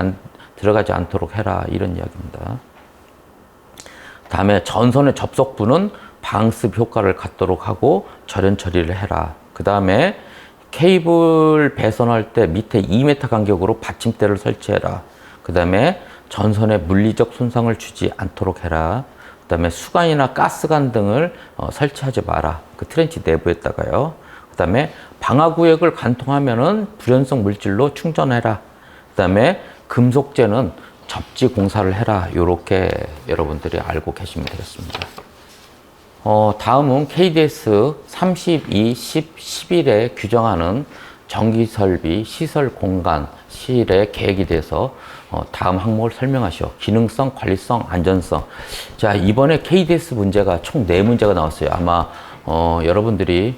Speaker 1: 들어가지 않도록 해라. 이런 이야기입니다. 다음에 전선의 접속부는 방습 효과를 갖도록 하고 절연 처리를 해라. 그 다음에 케이블 배선할 때 밑에 2m 간격으로 받침대를 설치해라. 그 다음에 전선에 물리적 손상을 주지 않도록 해라. 그 다음에 수관이나 가스관 등을 설치하지 마라. 그 트렌치 내부에다가요. 그 다음에 방화구역을 관통하면은 불연성 물질로 충전해라. 그 다음에 금속재는 접지 공사를 해라. 요렇게 여러분들이 알고 계시면 되겠습니다. 다음은 KDS 32, 10, 11에 규정하는 전기설비, 시설 공간, 실의 계획에 대해서 다음 항목을 설명하시오. 기능성, 관리성, 안전성. 자, 이번에 KDS 문제가 총 4문제가 나왔어요. 아마 여러분들이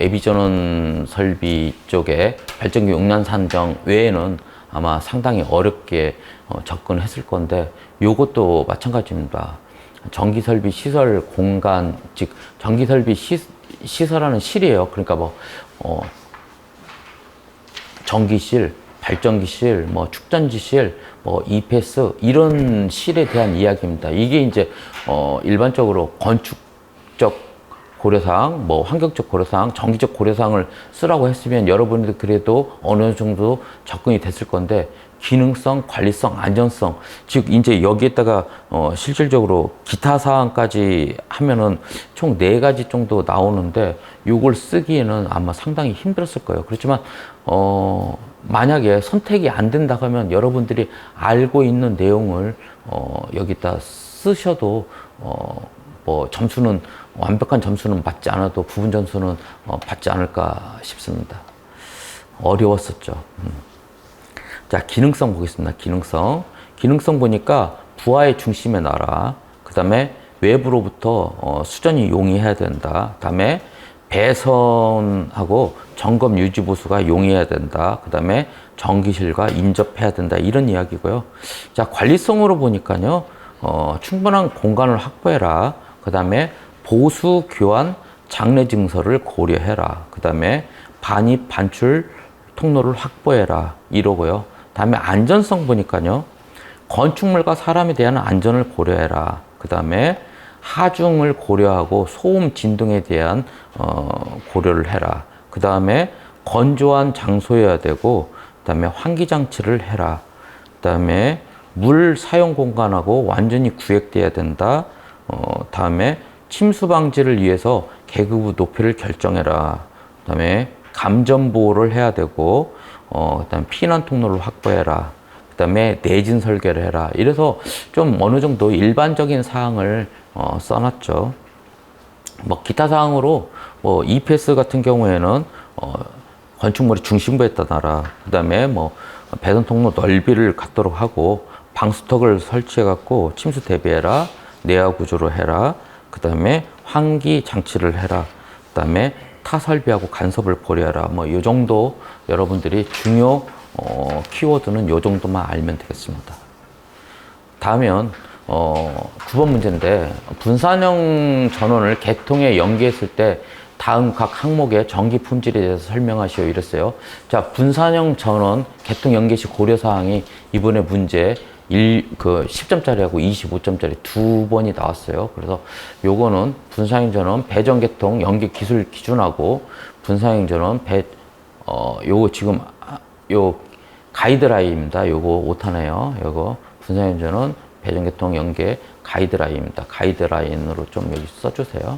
Speaker 1: 예비전원 설비 쪽에 발전기 용량 산정 외에는 아마 상당히 어렵게 접근했을 건데 요것도 마찬가지입니다. 전기설비 시설 공간, 즉 전기설비 시설하는 실이에요. 그러니까 전기실, 발전기실, 축전지실, EPS 이런 실에 대한 이야기입니다. 이게 이제 일반적으로 건축적 고려사항, 환경적 고려사항, 전기적 고려사항을 쓰라고 했으면 여러분들 그래도 어느 정도 접근이 됐을 건데 기능성, 관리성, 안전성, 즉 이제 여기에다가 실질적으로 기타 사항까지 하면은 총 4가지 정도 나오는데 요걸 쓰기에는 아마 상당히 힘들었을 거예요. 그렇지만 만약에 선택이 안 된다 하면 여러분들이 알고 있는 내용을 여기다 쓰셔도 점수는 완벽한 점수는 받지 않아도 부분 점수는 받지 않을까 싶습니다. 어려웠었죠. 자, 기능성 보겠습니다. 기능성 보니까 부하의 중심에 놔라. 그 다음에 외부로부터 수전이 용이해야 된다. 그 다음에 배선하고 점검 유지 보수가 용이해야 된다. 그 다음에 전기실과 인접해야 된다. 이런 이야기고요. 자, 관리성으로 보니까요. 충분한 공간을 확보해라. 그 다음에 보수, 교환, 장래 증서를 고려해라. 그 다음에 반입, 반출 통로를 확보해라. 이러고요. 다음에 안전성 보니까요. 건축물과 사람에 대한 안전을 고려해라. 그 다음에 하중을 고려하고 소음, 진동에 대한 고려를 해라. 그 다음에 건조한 장소여야 되고, 그 다음에 환기장치를 해라. 그 다음에 물 사용 공간하고 완전히 구획돼야 된다. 다음에 침수 방지를 위해서 계급부 높이를 결정해라. 그 다음에 감전 보호를 해야 되고, 그다음에 피난 통로를 확보해라. 그다음에 내진 설계를 해라. 이래서 좀 어느 정도 일반적인 사항을 써놨죠. 기타 사항으로 EPS 같은 경우에는 건축물의 중심부에다 놔라. 그다음에 배선 통로 넓이를 갖도록 하고 방수턱을 설치해 갖고 침수 대비해라. 내화 구조로 해라. 그다음에 환기 장치를 해라. 그다음에 타 설비하고 간섭을 고려해라. 요 정도 여러분들이 중요 키워드는 요 정도만 알면 되겠습니다. 다음은 9번 문제인데 분산형 전원을 개통에 연기했을 때 다음 각 항목의 전기 품질에 대해서 설명하시오 이랬어요. 자, 분산형 전원 개통 연계 시 고려 사항이 이번에 문제 10점짜리하고 25점짜리 두 번이 나왔어요. 그래서 요거는 분산형 전원 배전 개통 연계 기술 기준하고 분산형 전원 요거 지금 요 가이드라인입니다. 요거 오타네요. 요거 분산형 전원 배전 개통 연계 가이드라인입니다. 가이드라인으로 좀 여기 써주세요.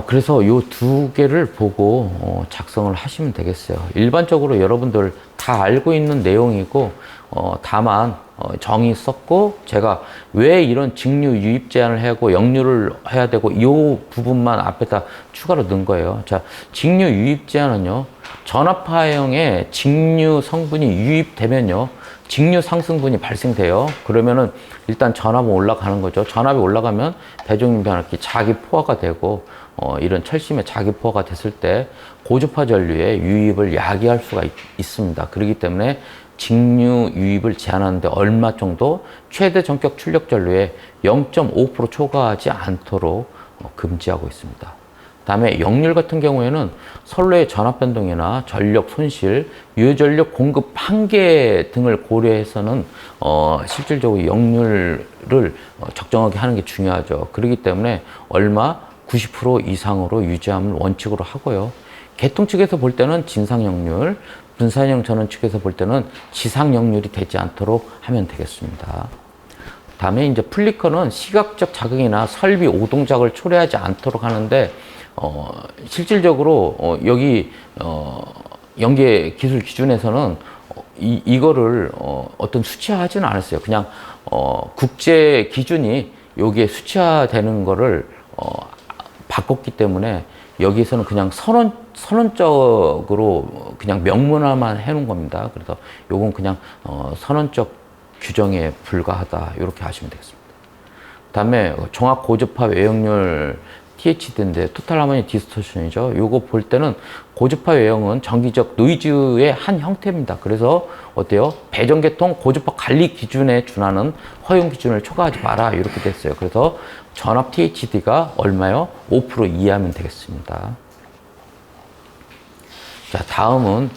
Speaker 1: 그래서 요 두 개를 보고 작성을 하시면 되겠어요. 일반적으로 여러분들 다 알고 있는 내용이고 다만 정의 썼고 제가 왜 이런 직류 유입 제한을 하고 역류를 해야 되고 이 부분만 앞에다 추가로 넣은 거예요. 자, 직류 유입 제한은요, 전압화형의 직류 성분이 유입되면요, 직류 상승분이 발생돼요. 그러면은 일단 전압은 올라가는 거죠. 전압이 올라가면 배종균 변압기 자기 포화가 되고 이런 철심의 자기 포화가 됐을 때 고주파 전류의 유입을 야기할 수가 있습니다. 그렇기 때문에 직류 유입을 제한하는데 얼마 정도 최대 전격 출력 전류의 0.5% 초과하지 않도록 금지하고 있습니다. 다음에 역률 같은 경우에는 선로의 전압 변동이나 전력 손실, 유효전력 공급 한계 등을 고려해서는 실질적으로 역률을 적정하게 하는 게 중요하죠. 그렇기 때문에 얼마 90% 이상으로 유지함을 원칙으로 하고요. 개통 측에서 볼 때는 진상역률, 분산형 전원 측에서 볼 때는 지상역률이 되지 않도록 하면 되겠습니다. 다음에 이제 플리커는 시각적 자극이나 설비 오동작을 초래하지 않도록 하는데 실질적으로 여기 연계 기술 기준에서는 이거를 어떤 수치화하지는 않았어요. 그냥 국제 기준이 여기에 수치화되는 거를 바꿨기 때문에 여기에서는 그냥 선언적으로 그냥 명문화만 해놓은 겁니다. 그래서 요건 그냥 선언적 규정에 불과하다 이렇게 하시면 되겠습니다. 다음에 종합 고주파 외역률 THD인데 토탈 하모닉 디스토션이죠. 요거 볼 때는 고주파 외형은 정기적 노이즈의 한 형태입니다. 그래서 어때요? 배전계통 고주파 관리 기준에 준하는 허용 기준을 초과하지 마라 이렇게 됐어요. 그래서 전압 THD가 얼마요? 5% 이하면 되겠습니다. 자, 다음은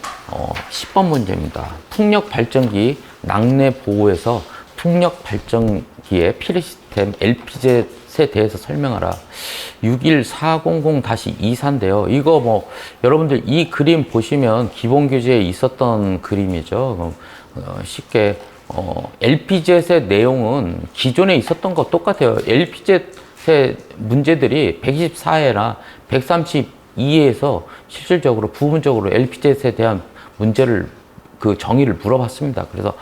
Speaker 1: 10번 문제입니다. 풍력 발전기 낙뢰 보호에서 풍력 발전기의 피해 시스템 LPZ에 대해서 설명하라. 61400-24인데요. 이거 뭐 여러분들 이 그림 보시면 기본 교재에 있었던 그림이죠. 쉽게 LPZ의 내용은 기존에 있었던 거 똑같아요. LPZ의 문제들이 124회나 132회에서 실질적으로 부분적으로 LPZ에 대한 문제를 그 정의를 물어봤습니다. 그래서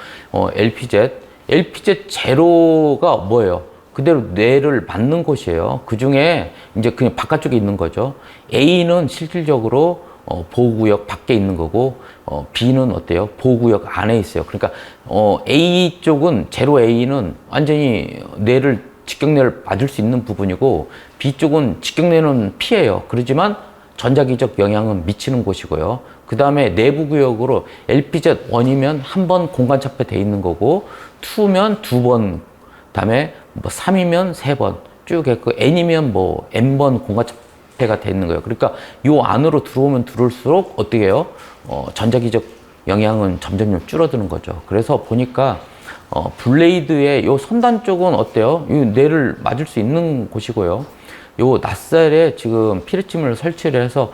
Speaker 1: LPZ 제로가 뭐예요? 그대로 뇌를 맞는 곳이에요. 그 중에 이제 그냥 바깥쪽에 있는 거죠. A는 실질적으로 보호구역 밖에 있는 거고, B는 어때요? 보호구역 안에 있어요. 그러니까 A 쪽은 제로 A는 완전히 뇌를 직경뇌를 맞을 수 있는 부분이고, B 쪽은 직경뇌는 피해요. 그렇지만 전자기적 영향은 미치는 곳이고요. 그 다음에 내부 구역으로 LPZ1이면 한 번 공간 차폐돼 있는 거고, 2면 2번, 다음에 뭐 3이면 3번 쭉 했고, N이면 뭐 N번 공간 차폐가 돼 있는 거예요. 그러니까 요 안으로 들어오면 들어올수록 어떻게 해요? 전자기적 영향은 점점 줄어드는 거죠. 그래서 보니까 블레이드의 요 선단 쪽은 어때요? 이 뇌를 맞을 수 있는 곳이고요. 요 낫셀에 지금 피르침을 설치를 해서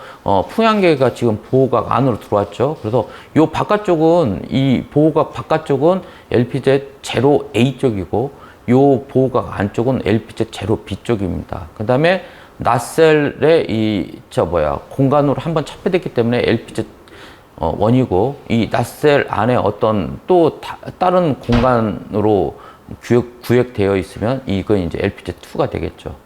Speaker 1: 풍향계가 지금 보호각 안으로 들어왔죠. 그래서 요 바깥쪽은 이 보호각 바깥쪽은 LPZ 제로 A 쪽이고 요 보호각 안쪽은 LPZ 제로 B 쪽입니다. 그 다음에 낫셀의 공간으로 한번 차폐됐기 때문에 LPZ 원이고, 이 낫셀 안에 어떤 또 다른 공간으로 구역되어 있으면 이건 이제 LPZ2가 되겠죠.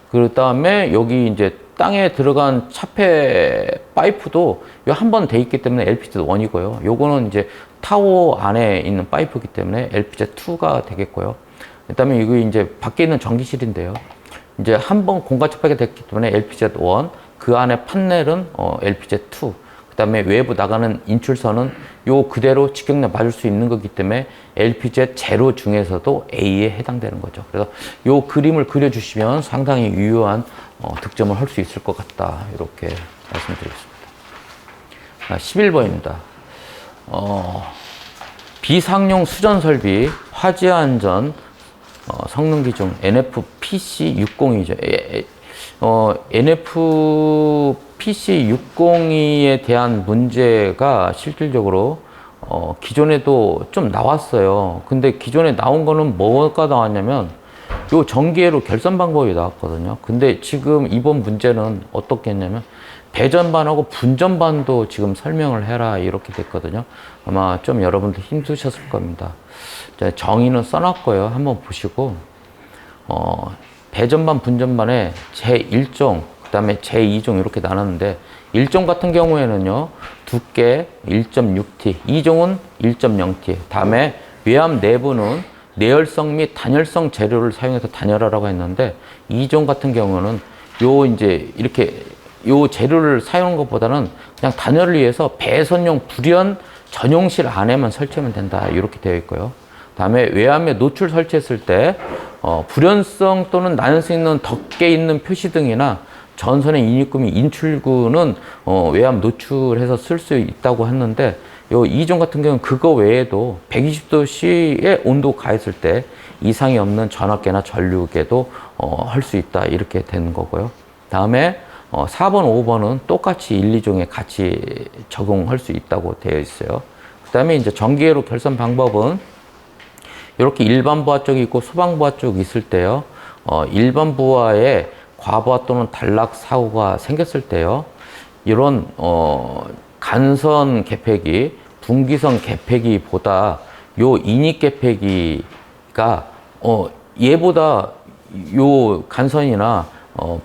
Speaker 1: 그 다음에 여기 이제 땅에 들어간 차폐 파이프도 한 번 돼 있기 때문에 LPZ1이고요. 요거는 이제 타워 안에 있는 파이프이기 때문에 LPZ2가 되겠고요. 그 다음에 이거 이제 밖에 있는 전기실인데요. 이제 한 번 공간 차폐가 됐기 때문에 LPZ1, 그 안에 판넬은 LPZ2, 그 다음에 외부 나가는 인출선은 요 그대로 직경내 맞을 수 있는 거기 때문에 LPZ 제로 중에서도 A에 해당되는 거죠. 그래서 요 그림을 그려주시면 상당히 유효한 득점을 할 수 있을 것 같다. 이렇게 말씀드리겠습니다. 11번입니다. 비상용 수전 설비, 화재 안전, 성능 기준 NFPC602죠. NFPC602에 대한 문제가 실질적으로 기존에도 좀 나왔어요. 근데 기존에 나온 거는 뭐가 나왔냐면 요 전기회로 결선 방법이 나왔거든요. 근데 지금 이번 문제는 어떻게 했냐면 배전반하고 분전반도 지금 설명을 해라 이렇게 됐거든요. 아마 좀 여러분들 힘드셨을 겁니다. 정의는 써놨고요. 한번 보시고 배전반, 분전반에 제1종, 그 다음에 제2종 이렇게 나눴는데 1종 같은 경우에는요 두께 1.6T, 2종은 1.0T. 다음에 외압 내부는 내열성 및 단열성 재료를 사용해서 단열하라고 했는데 2종 같은 경우는 요 이제 이렇게 요 재료를 사용하는 것보다는 그냥 단열을 위해서 배선용 불연 전용실 안에만 설치하면 된다 이렇게 되어 있고요. 다음에 외압에 노출 설치했을 때 불연성 또는 난연성 있는 덮개 있는 표시등이나 전선의 인입구 및 인출구는 외압 노출해서 쓸 수 있다고 했는데 요 2종 같은 경우는 그거 외에도 120도씨의 온도 가했을 때 이상이 없는 전압계나 전류계도 할 수 있다 이렇게 되는 거고요. 다음에 4번, 5번은 똑같이 1, 2종에 같이 적용할 수 있다고 되어 있어요. 그 다음에 이제 전기회로 결선 방법은 이렇게 일반 부하 쪽이 있고 소방 부하 쪽이 있을 때요. 일반 부하에 과부하 또는 단락 사고가 생겼을 때요. 이런 간선 개폐기, 분기선 개폐기보다 요 인입 개폐기가 얘보다 요 간선이나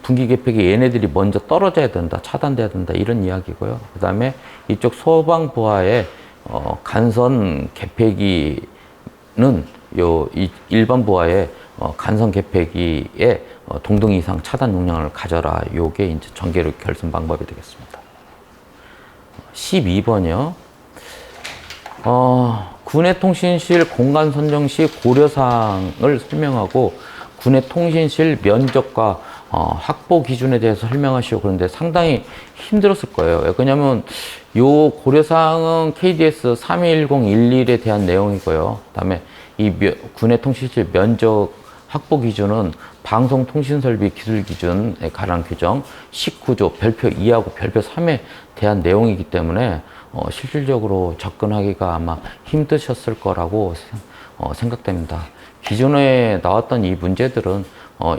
Speaker 1: 분기 개폐기 얘네들이 먼저 떨어져야 된다, 차단돼야 된다 이런 이야기고요. 그 다음에 이쪽 소방 부하의 간선 개폐기는 일반 부하의 간선 개폐기에 동등 이상 차단 용량을 가져라. 요게 이제 전기회로 결선 방법이 되겠습니다. 12번이요. 군의 통신실 공간 선정 시 고려사항을 설명하고 군의 통신실 면적과 확보 기준에 대해서 설명하시고 그런데 상당히 힘들었을 거예요. 왜냐면 요 고려사항은 KDS 321011에 대한 내용이고요. 그다음에 이 군의 통신실 면적 확보 기준은 방송통신설비 기술기준에 관한 규정 19조 별표 2하고 별표 3에 대한 내용이기 때문에 실질적으로 접근하기가 아마 힘드셨을 거라고 생각됩니다. 기존에 나왔던 이 문제들은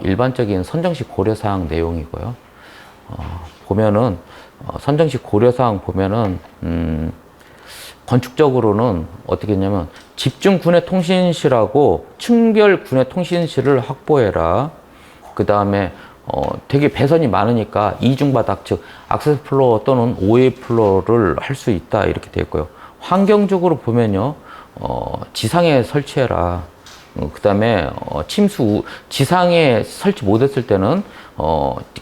Speaker 1: 일반적인 선정식 고려사항 내용이고요. 보면은 선정식 고려사항 보면은 건축적으로는 어떻게 했냐면 집중 군의 통신실하고 층별 군의 통신실을 확보해라. 그 다음에 되게 배선이 많으니까 이중바닥 즉 악세스 플로어 또는 OA 플로어를 할 수 있다 이렇게 되어 있고요. 환경적으로 보면요 지상에 설치해라. 그 다음에 지상에 설치 못했을 때는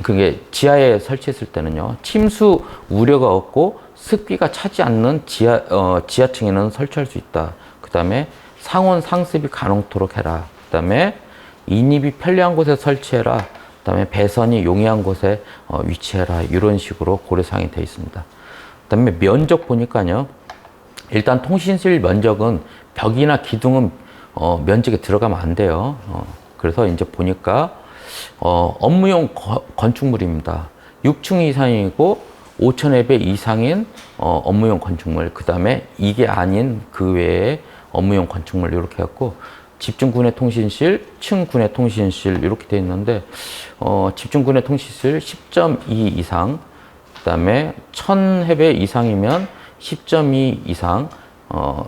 Speaker 1: 그게 지하에 설치했을 때는요 침수 우려가 없고 습기가 차지 않는 지하층에는 설치할 수 있다. 그 다음에 상온 상습이 가능토록 해라. 그 다음에 인입이 편리한 곳에 설치해라. 그 다음에 배선이 용이한 곳에 위치해라. 이런 식으로 고려사항이 되어 있습니다. 그 다음에 면적 보니까요 일단 통신실 면적은 벽이나 기둥은 면적에 들어가면 안 돼요. 그래서 이제 보니까 업무용 건축물입니다. 6층 이상이고 5,000회배 이상인 업무용 건축물, 그 다음에 이게 아닌 그 외에 업무용 건축물 이렇게 해갖고 집중군의 통신실, 층군의 통신실 이렇게 돼 있는데 집중군의 통신실 10.2 이상, 그 다음에 1,000회배 이상이면 10.2 이상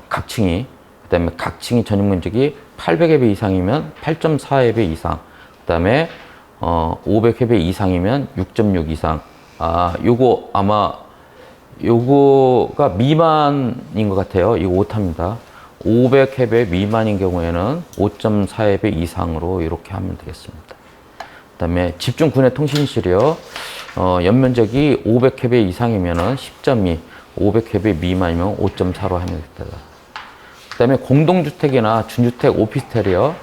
Speaker 1: 각층이, 그 다음에 각층이 전용 면적이 800회배 이상이면 8.4회배 이상, 그 다음에 500회배 이상이면 6.6 이상. 요거 아마 요거가 미만인 것 같아요. 이거 오타입니다. 500회배 미만인 경우에는 5.4회배 이상으로 이렇게 하면 되겠습니다. 그 다음에 집중 군의 통신실이요. 연면적이 500회배 이상이면은 10.2, 500회배 미만이면 5.4로 하면 됩니다. 그 다음에 공동주택이나 준주택 오피스텔이요.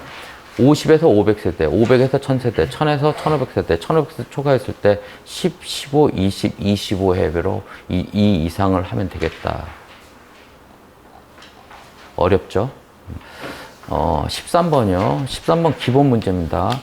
Speaker 1: 50에서 500세대, 500에서 1000세대, 1000에서 1500세대, 1500세대 초과했을 때 10, 15, 20, 25회배로 이 이상을 하면 되겠다. 어렵죠? 13번이요. 13번 기본 문제입니다.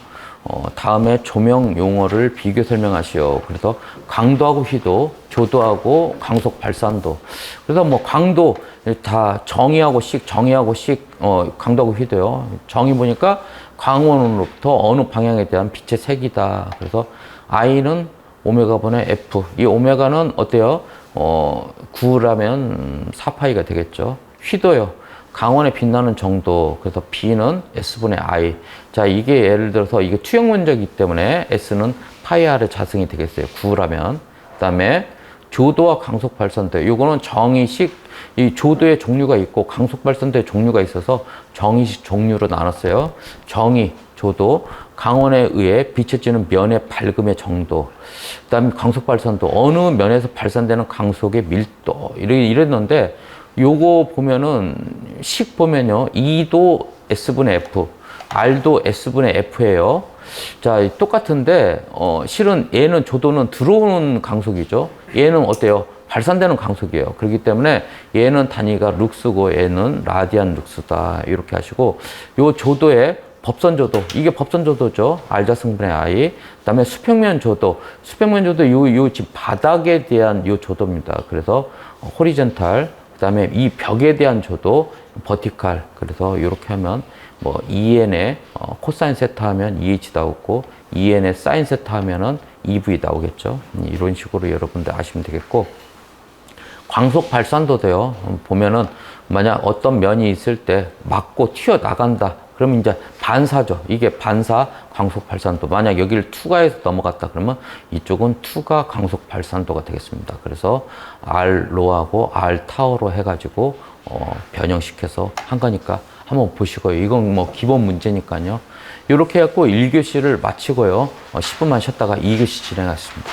Speaker 1: 다음에 조명 용어를 비교 설명하시오. 그래서 강도하고 휘도, 조도하고 강속 발산도. 그래서 뭐 강도 다 정의하고 식, 강도하고 휘도요. 정의 보니까 광원으로부터 어느 방향에 대한 빛의 색이다. 그래서 I는 오메가분의 F. 이 오메가는 어때요? 9라면 4파이가 되겠죠. 휘도요. 강원에 빛나는 정도. 그래서 B는 S분의 I. 자, 이게 예를 들어서 이게 투영 면적이기 때문에 S는 파이 R의 자승이 되겠어요. 9라면. 그 다음에 조도와 강속 발산도. 요거는 정의식, 이 조도의 종류가 있고 강속 발산도의 종류가 있어서 정의식 종류로 나눴어요. 정의, 조도, 강원에 의해 비춰지는 면의 밝음의 정도. 그 다음에 강속 발산도. 어느 면에서 발산되는 강속의 밀도. 이랬는데 요거 보면은 식 보면요. E도 S분의 F, R도 S분의 F예요. 자, 똑같은데 실은 얘는 조도는 들어오는 강속이죠. 얘는 어때요? 발산되는 강속이에요. 그렇기 때문에 얘는 단위가 룩스고 얘는 라디안 룩스다. 이렇게 하시고 요 조도의 법선조도, 이게 법선조도죠. R자승분의 I. 그 다음에 수평면 조도, 요 지금 바닥에 대한 요 조도입니다. 그래서 호리젠탈. 그 다음에 이 벽에 대한 조도 버티칼. 그래서 이렇게 하면 뭐 EN에 코사인 세타 하면 EH 나오고 EN에 사인 세타 하면은 EV 나오겠죠. 이런 식으로 여러분들 아시면 되겠고, 광속 발산도도요. 보면은 만약 어떤 면이 있을 때 맞고 튀어나간다. 그러면 이제 반사죠. 이게 반사 광속 발산도. 만약 여기를 투과해서 넘어갔다 그러면 이쪽은 투과 광속 발산도가 되겠습니다. 그래서 R로하고 R타워로 해가지고 변형시켜서 한 거니까 한번 보시고요. 이건 뭐 기본 문제니까요. 이렇게 해갖고 1교시를 마치고요. 10분만 쉬었다가 2교시 진행하겠습니다.